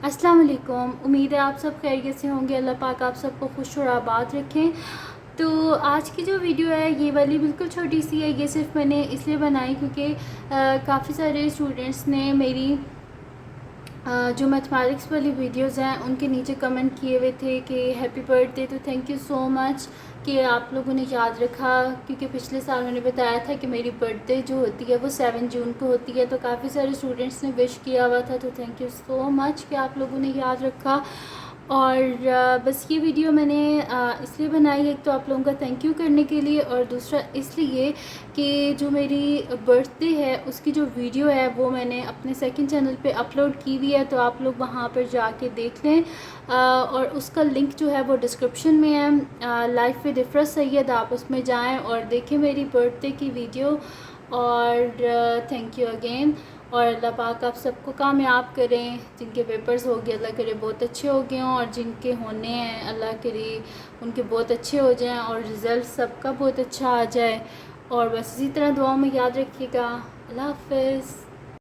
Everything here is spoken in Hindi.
अस्सलाम वालेकुम। उम्मीद है आप सब खैरियत से होंगे। अल्लाह पाक आप सबको खुश और आबाद रखें। तो आज की जो वीडियो है ये वाली बिल्कुल छोटी सी है। ये सिर्फ मैंने इसलिए बनाई क्योंकि काफ़ी सारे स्टूडेंट्स ने मेरी जो मैथमेटिक्स वाली वीडियोस हैं उनके नीचे कमेंट किए हुए थे कि हैप्पी बर्थडे। तो थैंक यू सो मच कि आप लोगों ने याद रखा, क्योंकि पिछले साल मैंने बताया था कि मेरी बर्थडे जो होती है वो 7 जून को होती है। तो काफ़ी सारे स्टूडेंट्स ने विश किया हुआ था, तो थैंक यू सो मच कि आप लोगों ने याद रखा। और बस ये वीडियो मैंने इसलिए बनाई, एक तो आप लोगों का थैंक यू करने के लिए, और दूसरा इसलिए कि जो मेरी बर्थडे है उसकी जो वीडियो है वो मैंने अपने सेकंड चैनल पे अपलोड की हुई है। तो आप लोग वहाँ पर जाके देख लें, और उसका लिंक जो है वो डिस्क्रिप्शन में है। लाइफ विद इफ़रा सैयद, आप उसमें जाएं और देखें मेरी बर्थडे की वीडियो। और थैंक यू अगेन। और अल्लाह पाक आप सबको कामयाब करें। जिनके पेपर्स हो गए अल्लाह करे बहुत अच्छे हो गए हों, और जिनके होने हैं अल्लाह करे उनके बहुत अच्छे हो जाएं, और रिज़ल्ट सबका बहुत अच्छा आ जाए। और बस इसी तरह दुआ में याद रखिएगा। अल्लाह हाफ़िज़।